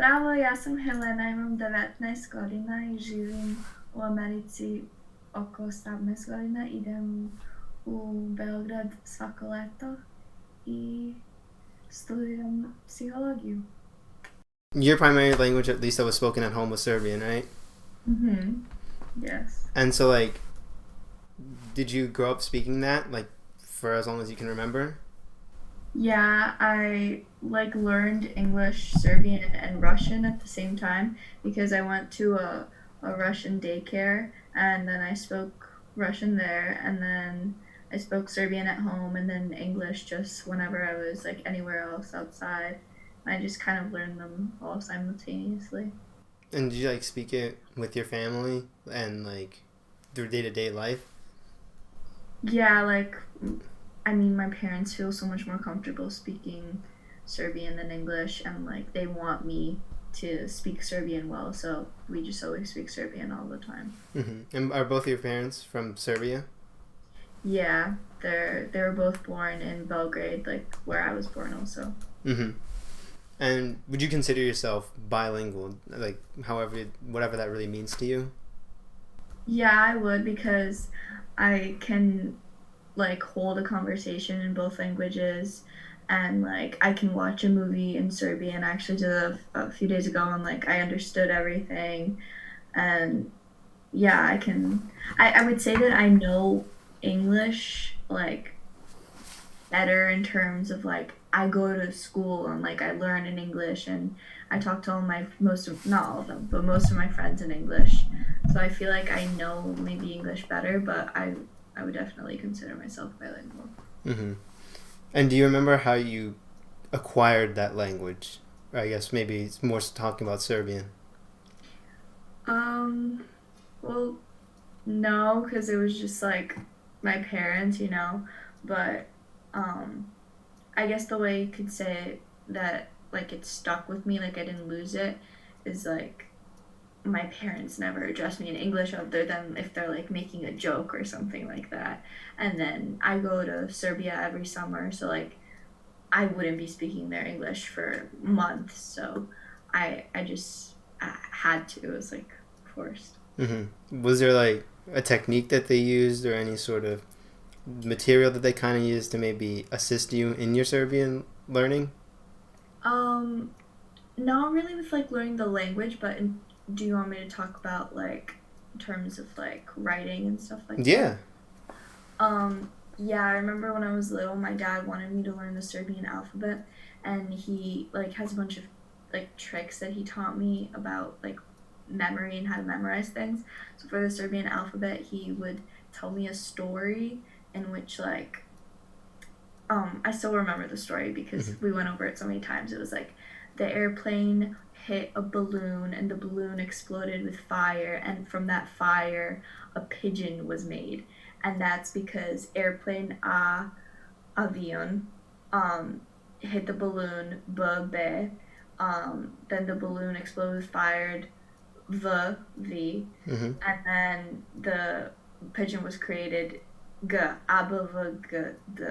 Zdravo, ja sam Helena, imam 19 godina i živim u Americi oko 18 godina. Idem u Beograd svako leto i studiram psihologiju. Your primary language, at least that was spoken at home, was Serbian, right? Mm-hmm. Yes. And so, like, did you grow up speaking that, like, for as long as you can remember? Yeah, I like learned English, Serbian, and Russian at the same time because I went to a Russian daycare and then I spoke Russian there and then I spoke Serbian at home and then English just whenever I was like anywhere else outside. I just kind of learned them all simultaneously. And did you, like, speak it with your family and, like, through day to day life? Yeah, like I mean my parents feel so much more comfortable speaking Serbian than English and like they want me to speak Serbian well, so we just always speak Serbian all the time. And are both your parents from Serbia? Yeah, they were both born in Belgrade, like where I was born also. hmm And would you consider yourself bilingual? Like, however, whatever that really means to you? Yeah, I would because I can like hold a conversation in both languages and like I can watch a movie in Serbian. I actually did a few days ago and like I understood everything and yeah, I would say that I know English like better in terms of like I go to school and like I learn in English and I talk to all my most of not all of them, but most of my friends in English. So I feel like I know maybe English better, but I would definitely consider myself bilingual. hmm And do you remember how you acquired that language? Or I guess maybe it's more talking about Serbian. Um, well, no, because it was just like my parents, but um I guess the way you could say that like it stuck with me, like I didn't lose it, is like my parents never address me in English other than if they're like making a joke or something like that. And then I go to Serbia every summer, so like I wouldn't be speaking their English for months. So I just I had to. It was like forced. Was there like a technique that they used or any sort of material that they kind of used to maybe assist you in your Serbian learning? Um, Not really with like learning the language, but do you want me to talk about like in terms of like writing and stuff like that? Yeah. Yeah, I remember when I was little, my dad wanted me to learn the Serbian alphabet, and he like has a bunch of like tricks that he taught me about like memory and how to memorize things. So for the Serbian alphabet, he would tell me a story in which like I still remember the story because hmm we went over it so many times. It was like the airplane hit a balloon and the balloon exploded with fire, and from that fire a pigeon was made, and that's because airplane a avion um hit the balloon b, then the balloon exploded with fire v, hmm and then the pigeon was created g abv g d,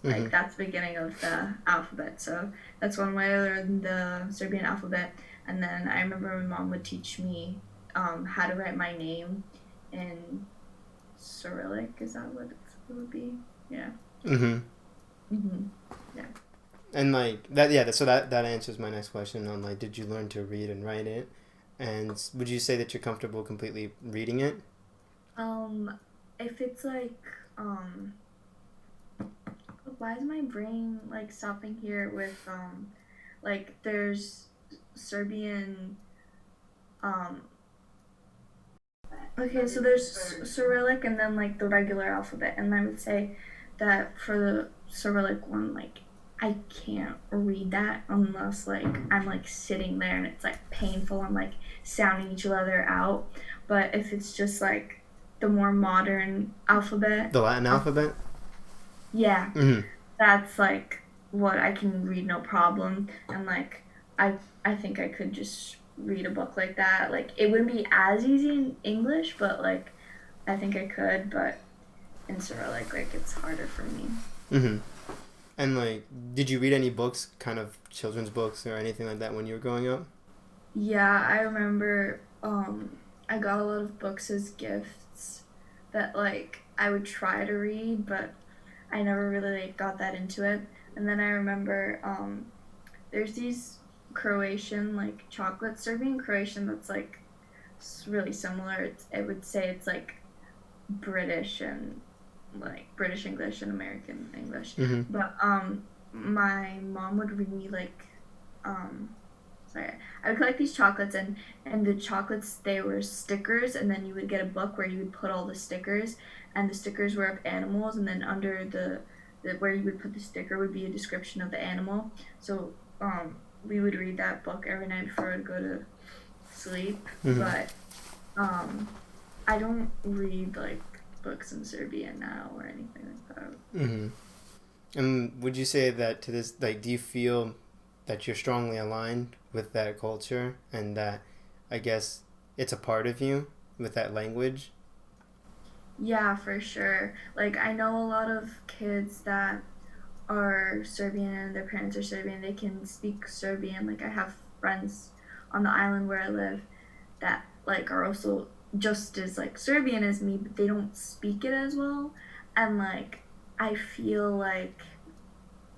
hmm like that's the beginning of the alphabet. So that's one way I learned the Serbian alphabet. And then I remember my mom would teach me how to write my name in Cyrillic. Is that what it would be? Yeah. hmm Hmm. Yeah. And like that, yeah. So that answers my next question on like, did you learn to read and write it? And would you say that you're comfortable completely reading it? If it's like um, why is my brain like stopping here with like there's Serbian um Okay, so there's Cyrillic and then like the regular alphabet, and I would say that for the Cyrillic one, like I can't read that unless like I'm like sitting there and it's like painful and like sounding each letter out. But if it's just like the more modern alphabet, The Latin um, alphabet? yeah, hmm that's like what I can read no problem, and like I I think I could just read a book like that. Like it wouldn't be as easy in English, but like I think I could, but in Cyrillic, like it's harder for me. hmm And like, did you read any books, kind of children's books or anything like that when you were growing up? Yeah, I remember I got a lot of books as gifts that like I would try to read, but I never really like, got that into it. And then I remember there's these Croatian like chocolate Serbian Croatian that's like really similar. I would say it's like British and like British English and American English. Mm-hmm. But my mom would read me like um sorry, I would collect these chocolates, and the chocolates, they were stickers, and then you would get a book where you would put all the stickers, and the stickers were of animals, and then under the where you would put the sticker would be a description of the animal. So we would read that book every night before I would go to sleep. Mm-hmm. But um I don't read like books in Serbian now or anything like that. Mm-hmm. And would you say that to this, like, do you feel that you're strongly aligned with that culture and that, I guess, it's a part of you with that language? Yeah, for sure. Like I know a lot of kids that are Serbian and their parents are Serbian. They can speak Serbian. Like I have friends on the island where I live that like are also just as like Serbian as me, but they don't speak it as well. And like I feel like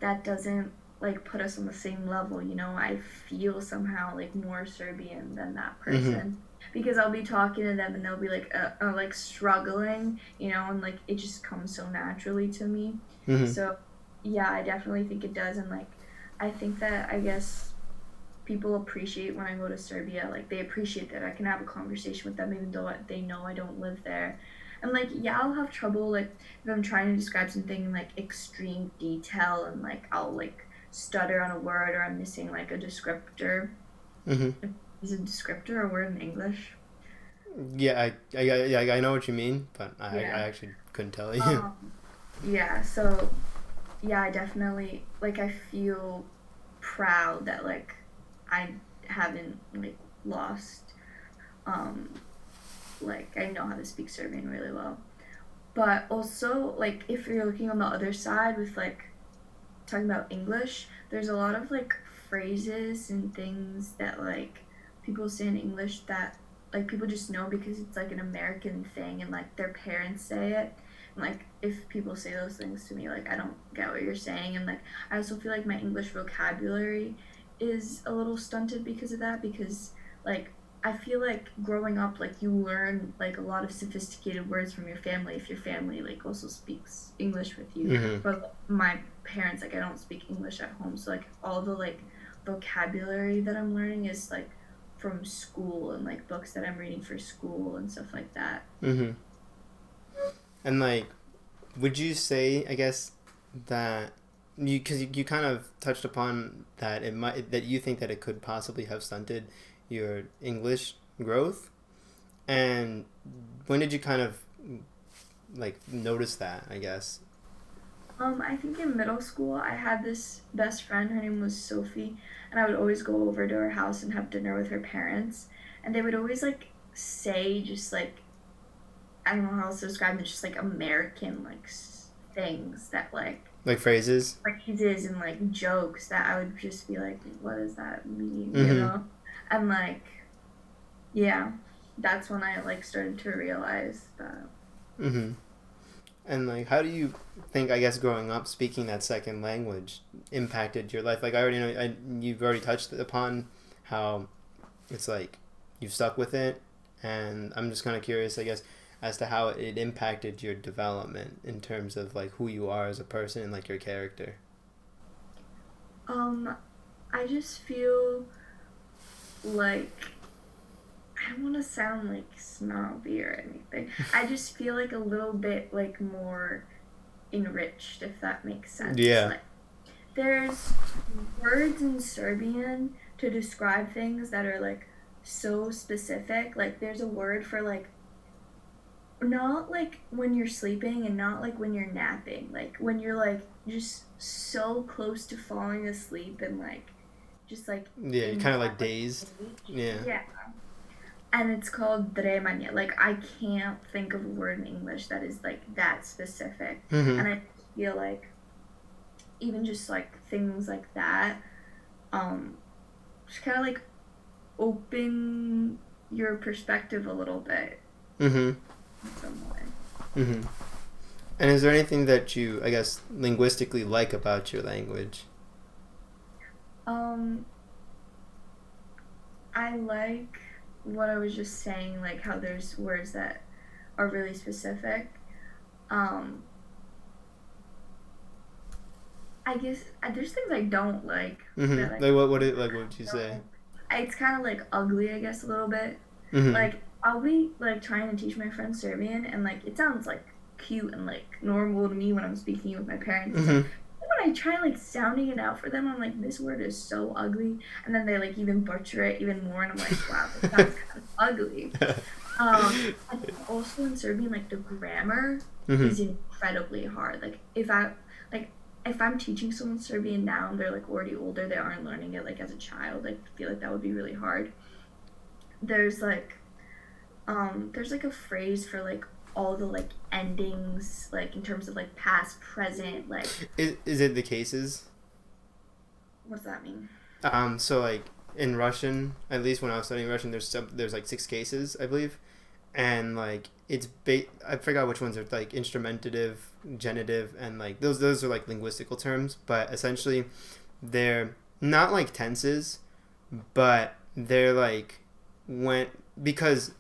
that doesn't like put us on the same level, you know. I feel somehow like more Serbian than that Mm-hmm. person because I'll be talking to them and they'll be like struggling, you know, and like it just comes so naturally to me. Mm-hmm. So yeah, I definitely think it does. And like I think that I guess people appreciate when I go to Serbia. Like they appreciate that I can have a conversation with them even though they know I don't live there. And like yeah, I'll have trouble like if I'm trying to describe something in like extreme detail and like I'll like stutter on a word or I'm missing like a descriptor. Mm-hmm. Is a descriptor a word in English? Yeah, I know what you mean, but I Yeah. actually couldn't tell you. Um yeah, so yeah, I definitely like I feel proud that like I haven't like lost um like I know how to speak Serbian really well. But also like if you're looking on the other side with like talking about English, there's a lot of like phrases and things that like people say in English that like people just know because it's like an American thing and like their parents say it. And like if people say those things to me, like I don't get what you're saying. And like I also feel like my English vocabulary is a little stunted because of that because like I feel like growing up, like you learn like a lot of sophisticated words from your family if your family like also speaks English with you. Mm-hmm. But my parents, like I don't speak English at home, so like all the like vocabulary that I'm learning is like from school and like books that I'm reading for school and stuff like that. Mm-hmm. And like, would you say, I guess, that you, because you kind of touched upon that it might, that you think that it could possibly have stunted your English growth, and when did you kind of like notice that, I guess? I think in middle school I had this best friend. Her name was Sophie, and I would always go over to her house and have dinner with her parents, and they would always like say just like I don't know how else to describe it, just like American like things that like Like phrases? phrases and like jokes that I would just be like, what does that mean? You Mm-hmm. know? And like, yeah, that's when I like started to realize that. Mm-hmm. And like, how do you think, I guess, growing up speaking that second language impacted your life? Like, I already know, you've already touched upon how it's like you've stuck with it, and I'm just kind of curious, I guess, as to how it impacted your development in terms of like who you are as a person and like your character. Um, I just feel like I don't want to sound like snobby or anything. I just feel like a little bit like more enriched, if that makes sense. Yeah, Like there's words in Serbian to describe things that are like so specific. Like there's a word for like not like when you're sleeping and not like when you're napping. Like when you're like just so close to falling asleep and like just like yeah, you're in kind of that like like dazed. stage. Yeah. Yeah. And it's called dremanja. Like I can't think of a word in English that is like that specific. Mm-hmm. And I feel like even just like things like that, um, just kind of like open your perspective a little bit Mm-hmm. in some way. Mm-hmm. And is there anything that you, I guess, linguistically like about your language? Um, I like what I was just saying, like how there's words that are really specific. Um, I guess there's things I don't like that Mm-hmm. I Like what would you don't say? like. It's kind of like ugly, I guess, a little bit. Mm-hmm. Like I'll be like trying to teach my friends Serbian, and like it sounds like cute and like normal to me when I'm speaking with my parents and stuff. Mm-hmm. When I try like sounding it out for them, I'm like, this word is so ugly, and then they like even butcher it even more, and I'm like, wow, this sounds kind of ugly. And also in Serbian, like the grammar Mm-hmm. is incredibly hard. Like if I'm teaching someone Serbian now and they're like already older, they aren't learning it like as a child. I feel like that would be really hard. There's like there's like a phrase for like all the like endings, like in terms of like past, present, like Is it the cases? what's that mean? So like in Russian, at least when I was studying Russian, there's like six cases, I believe, and like I forgot which ones are like instrumentative, genitive, and like those are like linguistical terms, but essentially they're not like tenses, but they're like when because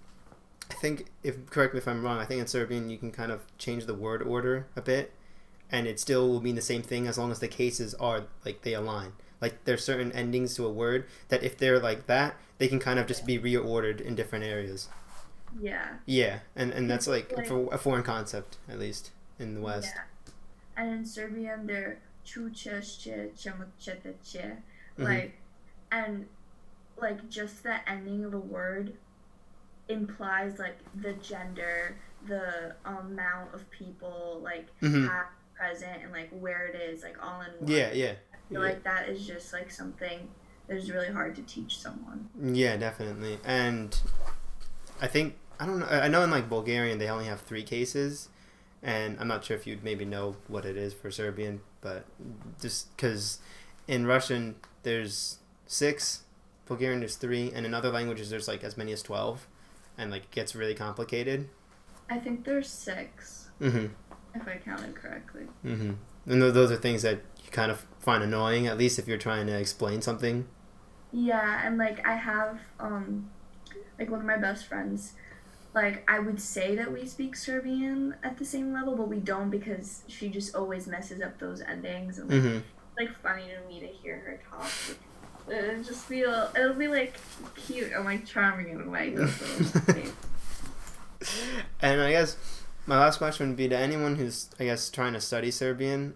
I think if correct me if I'm wrong, I think in Serbian you can kind of change the word order a bit, and it still will mean the same thing as long as the cases are like they align. Like there's certain endings to a word that if they're like that, they can kind of just be reordered in different areas. Yeah. Yeah, and that's like Like for a foreign concept at least in the West. yeah. And in Serbian they're chuchesche, chamucheteche. Mm-hmm. Like and like just the ending of a word implies like the gender, the amount of people, like Mm-hmm. past, present, and like where it is, like all in one. Yeah, yeah, I feel yeah, like that is just like something that is really hard to teach someone. yeah, definitely. And I think I don't know. I know in like Bulgarian they only have three cases, and I'm not sure if you'd maybe know what it is for Serbian, but just because in Russian there's six, Bulgarian there's three, and in other languages there's like as many as 12, and like it gets really complicated. I think there's six, Mm-hmm. if I counted correctly. Mm-hmm. And those are things that you kind of find annoying, at least if you're trying to explain something. Yeah, and like I have like one of my best friends, like I would say that we speak Serbian at the same level, but we don't because she just always messes up those endings and Mm-hmm. like funny to me to hear her talk. It just feel it'll be like cute and like charming in a way. Those little things. And I guess my last question would be to anyone who's, I guess, trying to study Serbian,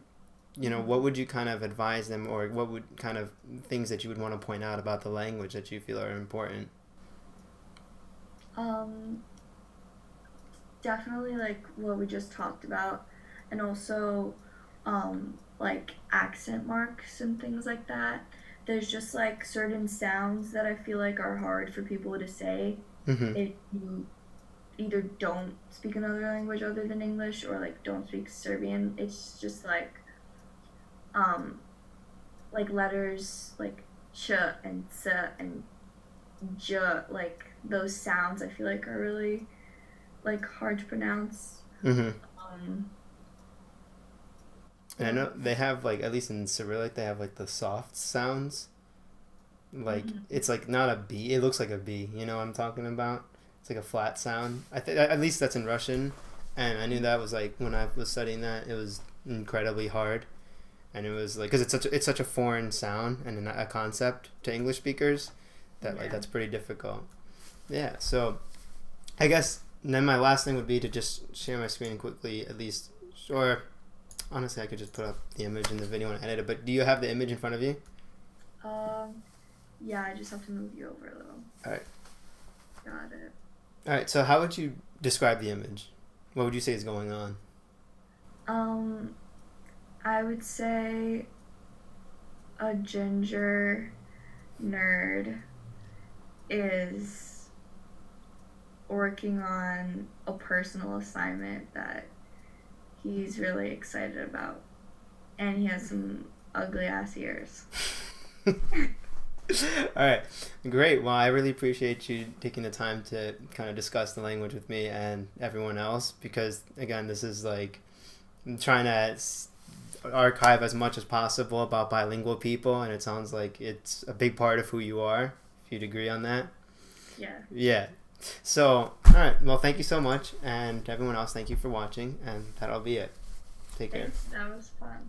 Mhm. what would you kind of advise them, or what would kind of things that you would want to point out about the language that you feel are important? Um, Definitely like what we just talked about, and also like accent marks and things like that. There's just like certain sounds that I feel like are hard for people to say Mm-hmm. if you either don't speak another language other than English or like don't speak Serbian. It's just um like letters like ch and s and j, like those sounds I feel like are really like hard to pronounce. Mm-hmm. Um, And I what? know they have like at least in Cyrillic they have like the soft sounds. Like Mhm. it's like not a B. It looks like a B. You know what I'm talking about? It's like a flat sound. I think at least that's in Russian, and I knew that was like when I was studying that it was incredibly hard, and it was like because it's such a foreign sound and a concept to English speakers that like Yeah. that's pretty difficult. Yeah. So I guess then my last thing would be to just share my screen quickly at least, or honestly I could just put up the image in the video and edit it. But do you have the image in front of you? Um, yeah, I just have to move you over a little. All right. Got it. All right. So how would you describe the image? What would you say is going on? Um, I would say a ginger nerd is working on a personal assignment that he's really excited about, and he has some ugly ass ears. All right, great. Well, I really appreciate you taking the time to kind of discuss the language with me and everyone else because, again, this is like I'm trying to archive as much as possible about bilingual people, and it sounds like it's a big part of who you are. If you'd agree on that. Yeah. Yeah. So, all right. Well, thank you so much, and everyone else, thank you for watching, and that'll be it. Take care. Thanks. That was fun.